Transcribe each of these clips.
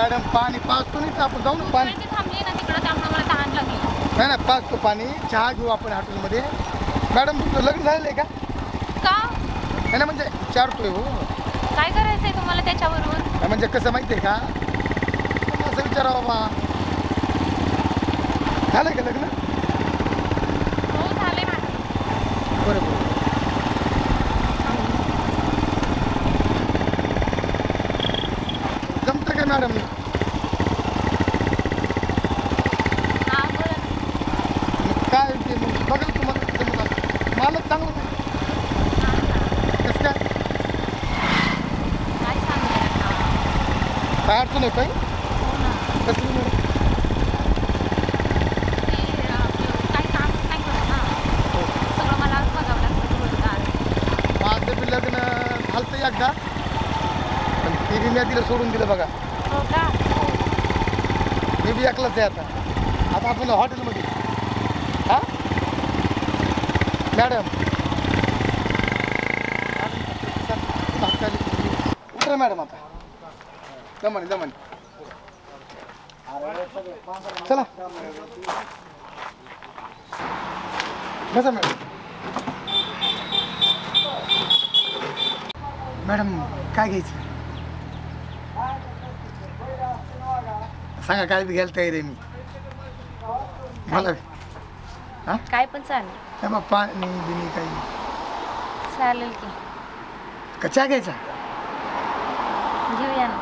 Madam पाणी पाचतो नाही आपण जाऊ ना पाणी थांबली ना तिकडं त्यामुळे मला तहान लागली नाही ना पाचतो पाणी चहा घेऊ आपण हॉटेलमध्ये मॅडम तुमचं लग्न झालेलं आहे का नाही ना म्हणजे विचारतोय हो काय करायचंय तुम्हाला त्याच्याबरोबर म्हणजे कसं माहिती आहे का असं विचारा बाबा झालंय का लग्न हो झालंय माझं बरोबर जमतं का मॅडम हां बोला ना. काय ते मग बघा तुम्हाला मालच चांगलं कसं काय काय सांगताय आता? काय अडचण आहे काही हो ना कसली मॅडम ते आपलं काही कामच नाही करत ना सगळं मला बघावं लागतं घरदार. माझं बी लग्न झालं एकदा पण ते बी मी दिलं सोडून दिलं बघा हो का मी बी एकलाच आहे आता आपण हॉटेलमध्ये हां मॅडम उतरा मॅडम आता दमन चला बसा मॅडम काय घ्यायचं सांगा काय बी घ्यायला तयार आहे मी मला हां काय पण चालेल काय मग पाणी बिनी काही चालेल की का चहा घ्यायचा घेऊया ना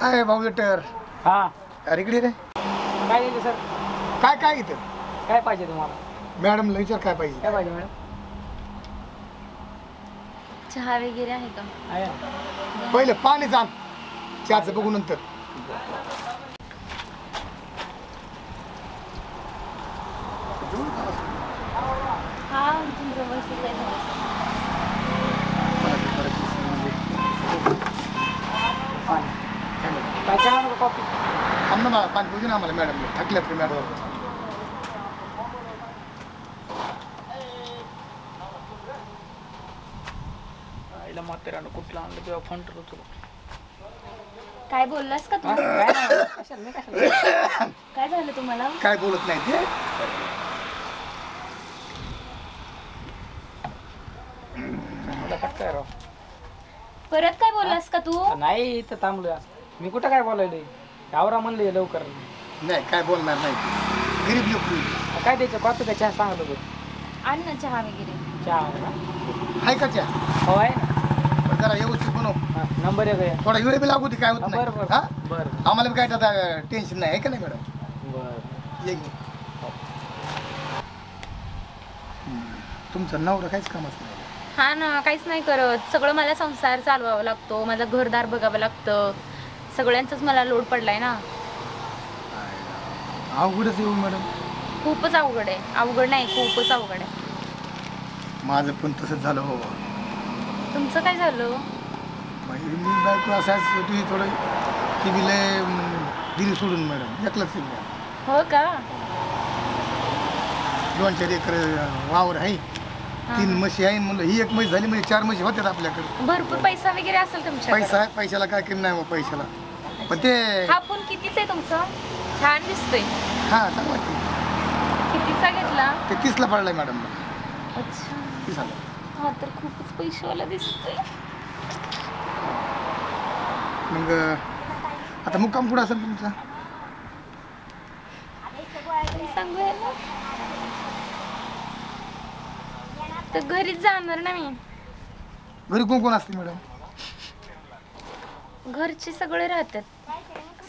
अरे भाऊ वेटर हां अरे इकडे रे काय नाही सर काय इथं काय पाहिजे तुम्हाला मॅडमला विचार काय पाहिजे काय पाहिजे मॅडम चहा वगैरे आहे का आहे ना. पहिलं पाणी जाण चहाचं बघू नंतर हा तुमचं व्यवस्थित आहे काय चहा नको कॉफी आम्हाला पाणी पाहिजे ना आम्हाला मॅडम थकल्यात मॅडम आईला म्हाताऱ्यानं कुठला आणलं तेव्हा फोन होतो काय बोललास का तू काय नाही कशाला मी कशाला काय झालं तुम्हाला काय बोलत नाही ते मला काय राव परत काय बोललास का तू नाही इथं थांबलोय मी कुठं काय बोलायलोय आवरा म्हणले लवकर नाही काय बोलणार नाही गरीब लोक काय द्यायचं कॉफी काय चहा सांगत होतो आण ना चहा वगैरे चहा आहे ना आहे का चहा हो आहे ना पण जरा व्यवस्थित बनव हां नंबर एक आहे थोडा वेळ बी लागू दे काय होत नाही बरं बरं हा बरं आम्हाला बी काय आता टेन्शन नाही आहे का नाही मॅडम बरं एक तुमचं नवरा काहीच कामच नाही हा ना काहीच नाही करत सगळं मला संसार चालवावा लागतो माझं घरदार बघावं लागतं सगळ्यांचाच मला लोड पडलाय ना अवघडच येऊ मॅडम खूपच अवघड आहे अवघड नाही खूपच अवघड आहे माझं पण तसंच झालं हो तुमचं काय झालं म्हणजे मी बायको असाच होती थोडं ती बी लय दिली सोडून मॅडम एकलंच आहे मॅडम हो का 2-4 एकर वावर आहे 3 म्हशी आहे म्हणलं ही एक म्हशी झाली म्हणजे 4 म्हशी होत्यात आपल्याकडे भरपूर पैसा वगैरे असेल तुमच्या पैसा आहे पैशाला काय कमी नाही मग पैशाला पण ते हा फोन कितीच आहे तुमचं छान दिसतोय हां चांगलं वाटतं कितीचा घेतला ते 30ला पडलाय मॅडम अच्छा 30 आलं हा तर खूपच पैशावाला दिसतोय मग आता मुक्काम कुठं असेल तुमचा सांगूया ना तर घरीच जाणार ना मी घरी कोण कोण असते मॅडम घरचे सगळे राहतात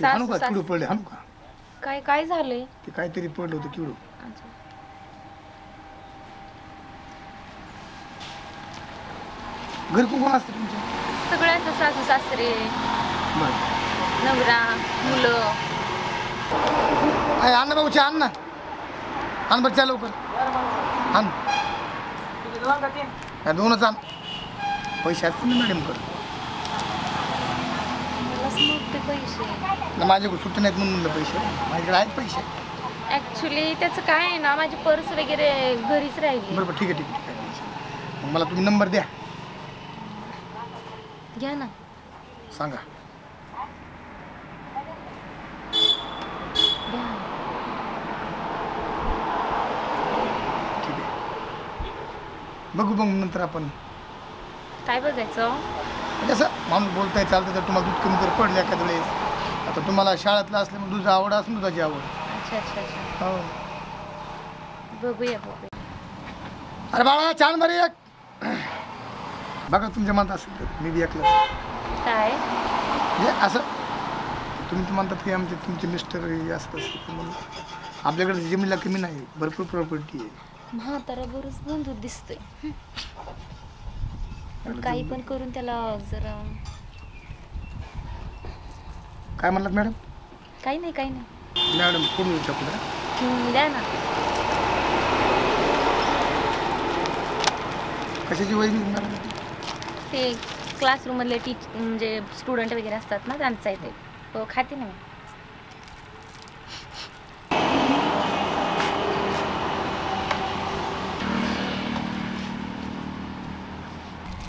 हाणू सासू का सास किडू पडले हाणू का काय काय झालंय ते काहीतरी पडलं होतं किडू अच्छा. घरी कोण कोण असते तुमच्या सगळ्याच सासू सासरे बरं नवरा मुलं आहे अण्णा भाऊच्या अण्णा आण बरं लवकर आण दोन का तीन या 2च आण पैसे असतील ना मॅडमकडे मलाच नव्हते पैसे माझ्याकडे सुट्टी नाहीत म्हणून म्हणलं पैसे माझ्याकडे आहेत पैसे ऍक्च्युली त्याचं काय आहे ना माझी पर्स वगैरे घरीच राहिली बरोबर ठीक आहे काय टेन्शन मग मला तुम्ही नंबर द्या घ्या ना सांगा बघू मग नंतर आपण. काय बघायचं? म्हणजे असं माणूस बोलताय चालतं तर तुम्हाला दूध कमी जर पडलं एखाद्या वेळेस. आता तुम्हाला शाळेतलं असल्यामुळे दुधाची आवड असून दुधाची आवड. अच्छा अच्छा अच्छा, हो. बघूया बघूया. अरे बाळा छान बरी एक बघा तुमच्या मनात असेल तर मी बी ऐकलं. काय? म्हणजे असं तुम्ही तर म्हणतात की आमचे तुमचे मिस्टर असतं असं म्हणून आपल्याकडे जमिनीला कमी नाही, भरपूर प्रॉपर्टी आहे. म्हातारा बरंच बंधू दिसतोय. पण काही पण करून त्याला जरा. काय म्हणलात मॅडम? काही नाही काही नाही. मॅडम कोण येऊ शकतो? द्या ना. कशाची वय मॅडम? ते क्लासरूम मधले म्हणजे स्टुडंट वगैरे असतात ना, त्यांचं आहे ते. हो खाते ना.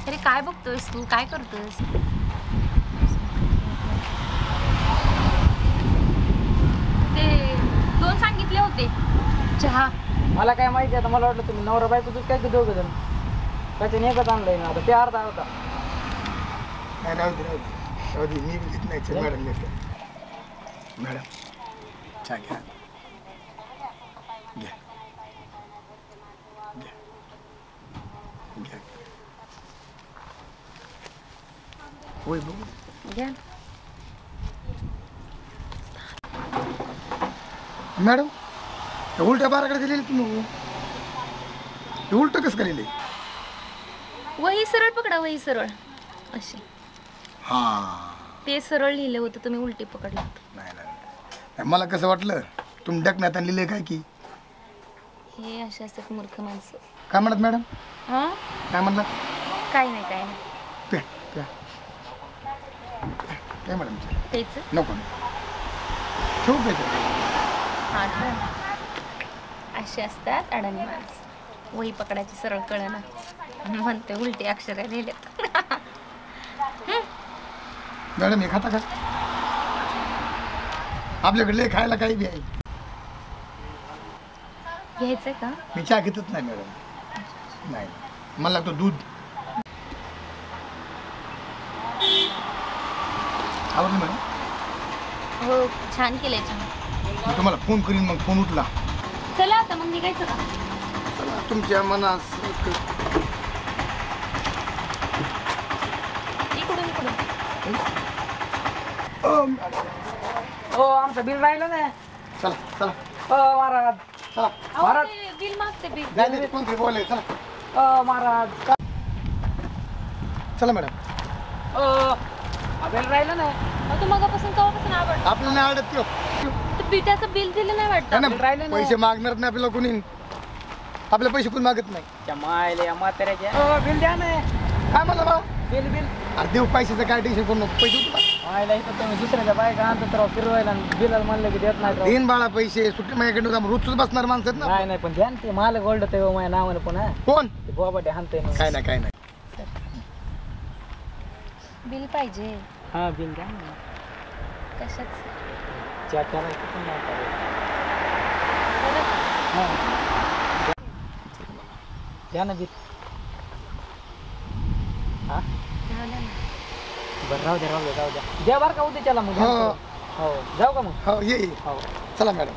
अरे काय बघतोयस तू? काय करतोयस? ते 2 सांगितले होते चहा. मला काय माहिती आता, मला वाटलं तुम्ही नवरा बायको काय की दोघं जण त्याच्याने एकच आणलंय ना. आता ते अर्धा होता. नाही राहू दे राहू दे राहू दे, मी घेत नाही. चल मॅडम घेते. मॅडम चहा घ्या घ्या घ्या घ्या. होय बघू घ्या. मॅडम हे उलट्या बाराकडे दिलेली तुम्ही. हे उलट कसं करेल? वही सरळ पकडा, वही सरळ अशी. हां ते सरळ लिहिलं होतं, तुम्ही उलटी पकडला. नाही नाही नाही. मला कसं वाटलं तुम्ही डकण्यात लिहिले काय की. हे असे असतात मूर्ख माणसं. काय म्हणत मॅडम? हां काय म्हणलं? काही नाही काही नाही. प्या प्या काय मॅडम? तेच. नको ठेवू प्यायचं. हां ठेवा. असे असतात अडाणी माणसं. वही पकडायची सरळ कळना म्हणते उलटी अक्षर लिहिलेत. मॅडम हे खाता का? आपल्याकडे लय खायला काही बी आहे. घ्यायचंय का? मी चहा घेतच नाही मॅडम. नाही मला लागतो दूध. आवडलं मॅडम? हो छान केलंय चहा. मी तुम्हाला फोन करीन मग फोन उठला. चला आता मग निघायचं का? चला तुमच्या मनास. इकडून इकडून. हो आमचं बिल राहिलं ना. चला चला हो महाराज. चला. महाराज. बिल मागते बिल. नाही कोणतरी बोलाय. चला हो महाराज. चला मॅडम. बिल राहिलं ना. तू मगापासून केव्हापासून आवडत? आपल्याला नाही आवडत त्यो. तू पिठाचं बिल दिलं नाही वाटतं. है ना, राहिलं ना. पैसे मागणार नाही आपल्याला कोणी. आपले पैसे कोणी मागत नाही. मायले या म्हाताऱ्याच्या. बिल द्या ना. काय म्हणलं बा? Bill bill. अरे देऊ पैशाचं काय टेन्शन करू नको. पैसे उचला. मायला इथं तुम्ही दुसऱ्याच्या बायका आणतात राव फिरवायला. बिलाला म्हणलं की देत नाही राव. देईन बाळा पैसे. सुट्टी माझ्याकडे रोजच बसणार माणसं आहेत ना. नाही नाही पण ध्यान ते माल गोल्ड ते माझ्या नावाने पण हा. कोण? ते बोबाटे हाणते काय नाही काय नाही. बिल पाहिजे. हा बिल द्या ना. कशाच? चहा करायचं पण नाही करायचं. हा. द्या ना बिल. हा बरं राहू द्या राहू द्या जाऊ द्या. द्या बरं का उद्याच्याला मग. हो. हो जाऊ का मग? हो ये ये. हो चला मॅडम.